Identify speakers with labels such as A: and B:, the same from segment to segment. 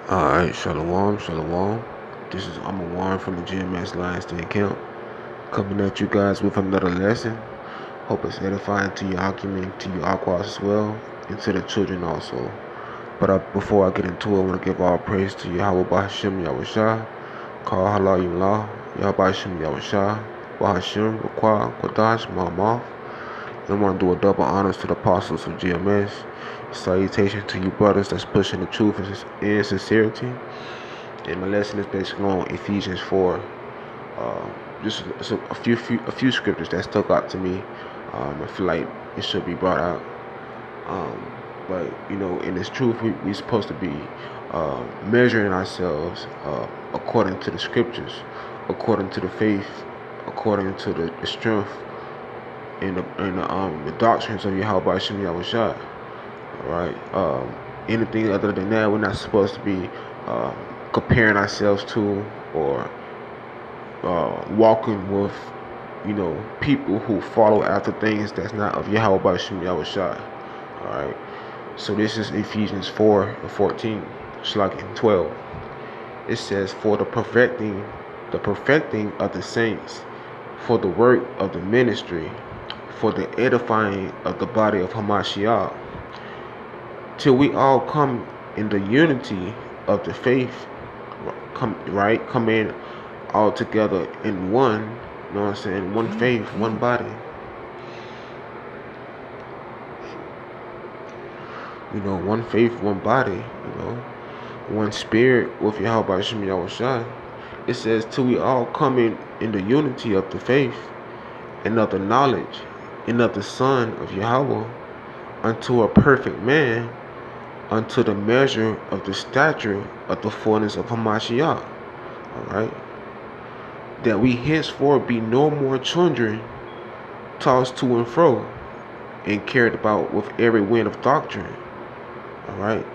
A: Alright, Shalom, Shalom. This is Warren from the GMS Lions Den Camp, coming at you guys with another lesson. Hope it's edifying to your argument, to your aquas as well, and to the children also. But before I get into it, I want to give all praise to Yahawah Bahashim Yahushua, Call Halal Yullah, Yahweh Bahashim Yahushua, Bahashim, Rakwa, Kodash, Ma'amah. I want to do a double honors to the apostles of GMS. Salutation to you brothers that's pushing the truth and sincerity. And my lesson is basically on Ephesians 4. Just a few scriptures that stuck out to me. I feel like it should be brought out. But in this truth, we're supposed to be measuring ourselves according to the scriptures, according to the faith, according to the strength and the doctrines of Yahawah Shem Yahushua. All right. Anything other than that, we're not supposed to be comparing ourselves to or walking with, people who follow after things that's not of Yahawah Bashim Yahushua. Alright. So this is Ephesians 4:14, Shlak 12. It says, for the perfecting of the saints, for the work of the ministry, for the edifying of the body of Hamashiach, till we all come in the unity of the faith, come in all together in one, you know what I'm saying, one faith, one body. One faith, one body, one spirit with Yahawah Shem Yahushua. It says till we all come in the unity of the faith and of the knowledge and of the Son of Yahawah, unto a perfect man, unto the measure of the stature of the fullness of Hamashiach. Alright? That we henceforth be no more children, tossed to and fro, and carried about with every wind of doctrine. Alright?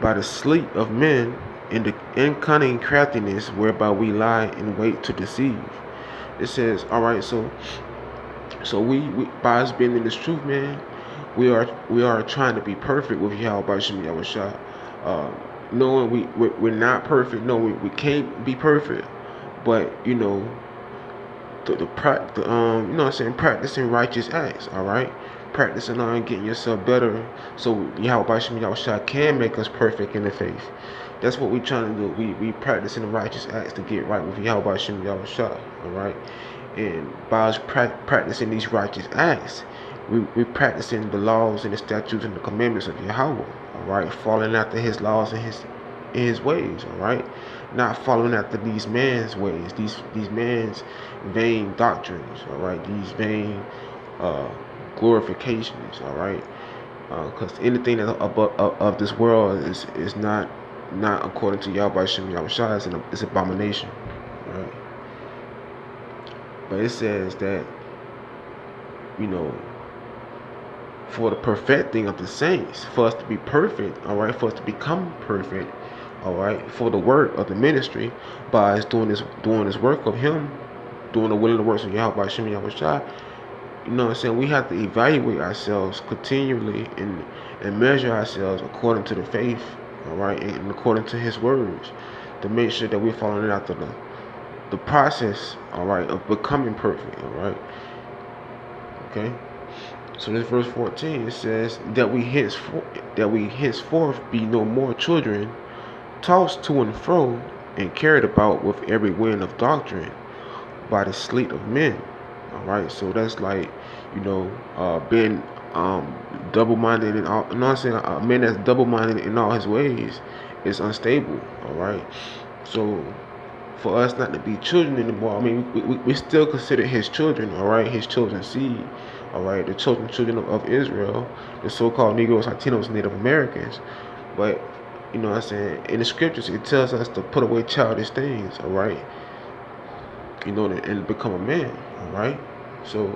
A: By the sleep of men, and the cunning craftiness whereby we lie in wait to deceive. It says, alright, so we by us being in this truth, man, we are trying to be perfect with Yahawah Shem Yahushua. Knowing we're not perfect, no, we can't be perfect, but practicing righteous acts, all right, practicing on getting yourself better, so Yahawah Shem Yahushua can make us perfect in the faith. That's what we're trying to do. We practicing the righteous acts to get right with Yahawah Shem Yahushua, all right. And by us practicing these righteous acts, we practicing the laws and the statutes and the commandments of Yahawah, all right, following after His laws and His ways, all right, not following after these man's ways, these man's vain doctrines, all right, these vain glorifications, all right, because anything that of this world is not according to Yahawah Shem Yahushua. It's abomination, right? But it says that, for the perfecting of the saints, for us to be perfect, all right, for us to become perfect, all right, for the work of the ministry, by us doing this work of Him, doing the will and the works of Yahawah Shem Yahushua. You know what I'm saying? We have to evaluate ourselves continually and measure ourselves according to the faith, all right, and according to His words, to make sure that we're following after the process, all right, of becoming perfect, all right. Okay. So this verse 14, it says that we henceforth be no more children, tossed to and fro, and carried about with every wind of doctrine, by the sleep of men. All right. So that's like, being double-minded in all. You know what I'm saying? A man that's double-minded in all his ways is unstable. All right. So for us not to be children anymore, I mean, we still consider His children, all right, His chosen seed, all right, the chosen children of Israel, the so-called Negroes, Latinos, Native Americans. But, you know what I'm saying, in the scriptures, it tells us to put away childish things, all right, and become a man, all right. So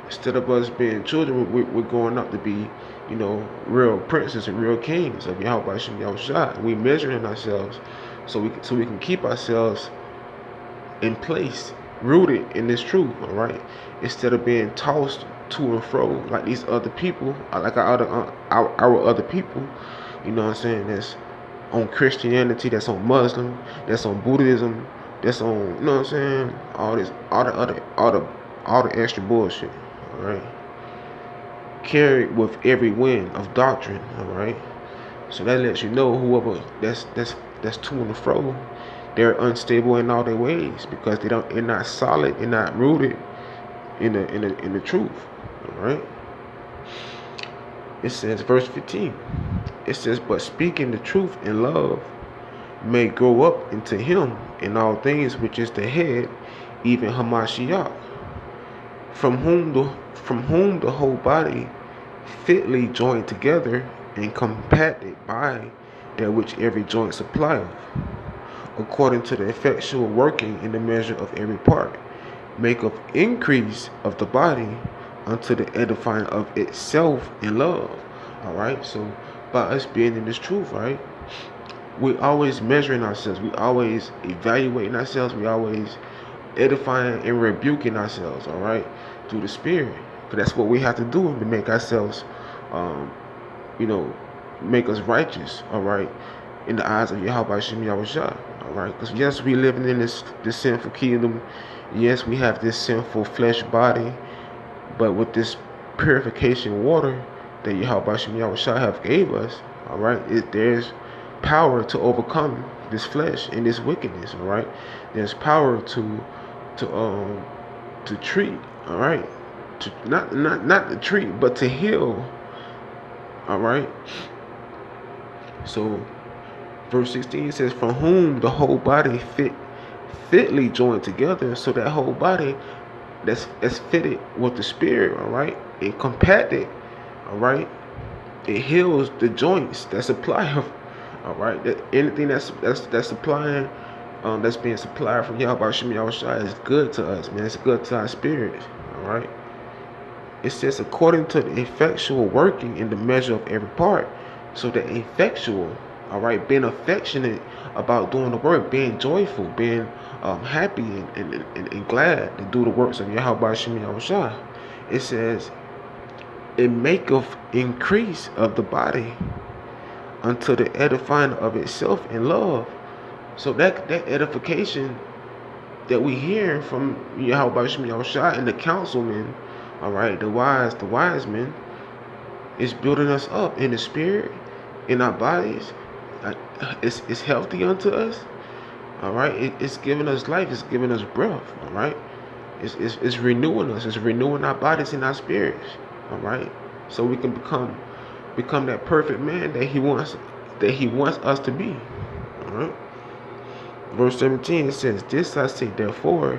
A: instead of us being children, we're growing up to be, real princes and real kings of Yahawah Shem Yahushua. We measuring ourselves so we can keep ourselves in place, rooted in this truth, all right, instead of being tossed to and fro like these other people, like our other people, you know what I'm saying, on Christianity, that's on Muslim, that's on Buddhism, that's on, you know what I'm saying? All this, all the extra bullshit. All right, carried with every wind of doctrine. All right, so that lets you know whoever that's to and fro, they're unstable in all their ways because they're not solid, they're not rooted in the truth. All right. It says, verse 15. It says, but speaking the truth in love may grow up into him in all things which is the head, even Hamashiach, from whom the whole body fitly joined together and compacted by that which every joint supplieth, according to the effectual working in the measure of every part, make of increase of the body unto the edifying of itself in love. All right, so by us being in this truth, right, we always measuring ourselves, we always evaluating ourselves, we always edifying and rebuking ourselves, all right, through the Spirit. Because that's what we have to do to make ourselves, you know, make us righteous, all right, in the eyes of Yahawah Shem Yahushua, all right. Because yes, we living in this sinful kingdom. Yes, we have this sinful flesh body, but with this purification water that Yahawah Shem Yahushua have gave us, all right, there's power to overcome this flesh and this wickedness, all right. There's power to treat, all right, to not to treat, but to heal, all right. So verse 16 says, from whom the whole body fitly joined together, so that whole body that's fitted with the Spirit, all right, and compacted, all right, it heals the joints that supply of, all right, that anything that's supplying, that's being supplied from Yahawah Shem Yahushua is good to us, man. It's good to our spirit, all right. It says according to the effectual working in the measure of every part. So the effectual, all right, being affectionate about doing the work, being joyful, being happy and glad to do the works of Yahawah Shem Yahushua. It says it maketh increase of the body unto the edifying of itself in love. So that edification that we hear from Yahawah Shem Yahushua and the councilmen, all right, the wise men, is building us up in the spirit, in our bodies. It's healthy unto us, all right. It's giving us life. It's giving us breath, all right. It's renewing us. It's renewing our bodies and our spirits, all right. So we can become that perfect man that he wants us to be, all right. Verse 17, it says, this I say therefore,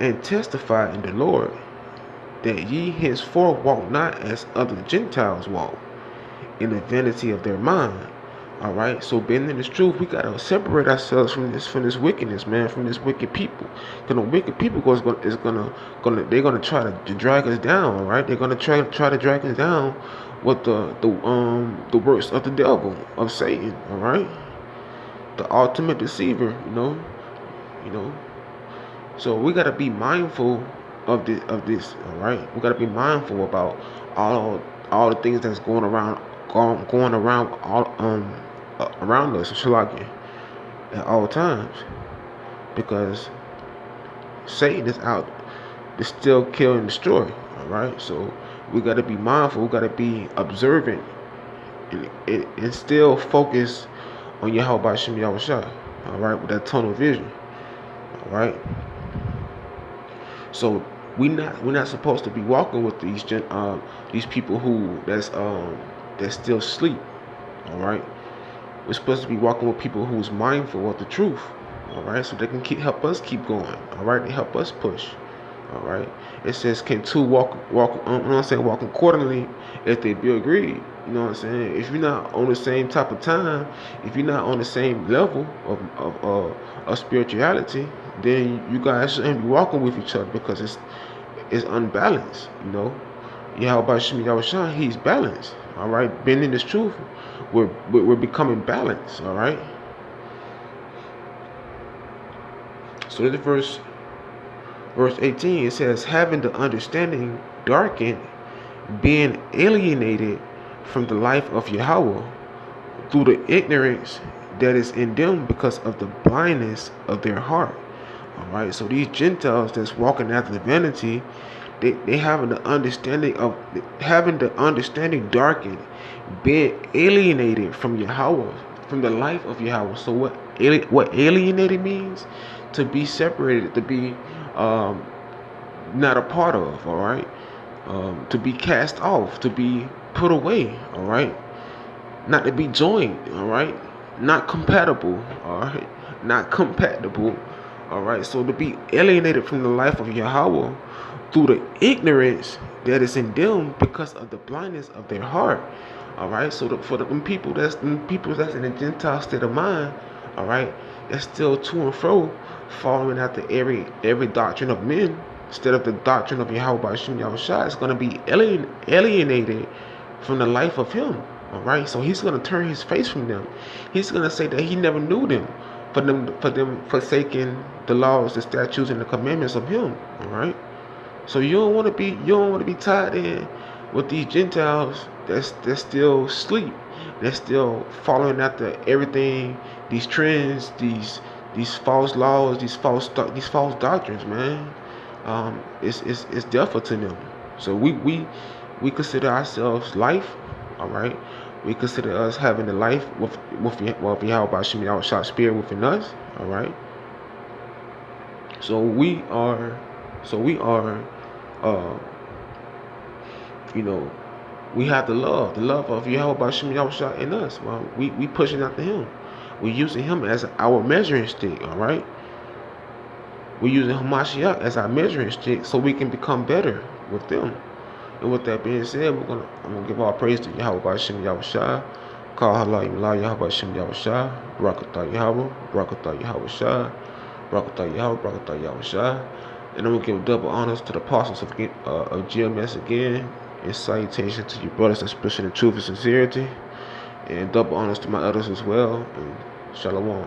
A: and testify in the Lord, that ye henceforth walk not as other Gentiles walk, in the vanity of their mind. All right, so being in this truth, we gotta separate ourselves from this wickedness, man, from this wicked people. Because the wicked people they're gonna try to drag us down. All right, they're gonna try to drag us down with the works of the devil, of Satan. All right, the ultimate deceiver. You know. So we gotta be mindful of this. All right, we gotta be mindful about all the things that's going around around us, Shalaki, at all times, because Satan is out to still kill and destroy. All right, so we got to be mindful. We got to be observant and still focus on Yahawah Shem Yahushua. All right, with that tunnel vision. All right. So we're not supposed to be walking with these people who that still sleep. All right. We're supposed to be walking with people who's mindful of the truth, all right, so they can help us keep going, all right, they help us push, all right. It says, can two walk, you know what I'm saying, walk accordingly if they be agreed, you know what I'm saying. If you're not on the same type of time, if you're not on the same level of spirituality, then you guys shouldn't be walking with each other because it's unbalanced, you know. Yahawah Shem Yahushua, he's balanced, all right. Being in this truth, we're becoming balanced, all right. So this verse 18, it says, having the understanding darkened, being alienated from the life of Yahawah through the ignorance that is in them because of the blindness of their heart. All right, so these Gentiles that's walking after the vanity, they having the understanding darkened, being alienated from Yahawah, from the life of Yahawah. So what alienated means? To be separated, to be not a part of. All right, to be cast off, to be put away. All right, not to be joined. All right, not compatible. All right, not compatible. All right, so to be alienated from the life of Yahawah through the ignorance that is in them because of the blindness of their heart. All right, so for them people that's in a Gentile state of mind. All right, that's still to and fro, following after every doctrine of men instead of the doctrine of Yahweh by Shem Yahushua. It's going to be alienated from the life of Him. All right, so He's going to turn His face from them. He's going to say that He never knew them for them forsaking the laws, the statutes, and the commandments of Him. All right. So you don't want to be tied in with these Gentiles that's still asleep, that's still following after everything, these trends, these false laws, these false doctrines, man. It's deathful to them. So we consider ourselves life. All right. We consider us having the life with Yahweh Shem Yahushua spirit within us. All right. So we are, you know, we have the love of Yahweh Shem Yahushua in us. Well, we pushing after Him. We're using Him as our measuring stick. All right. We're using Hamashiach as our measuring stick so we can become better with them. And with that being said, I'm gonna give all praise to Yahweh Shem Yahushua. Call Halah Yahweh Shem Yahushua. Barakatah Yahweh. Barakatah Yahushua. Barakatah Yahweh. Barakatah Yahushua. And I'm gonna give double honors to the apostles of GMS again. And salutation to you brothers that split in truth and sincerity. And double honors to my others as well. And shalom.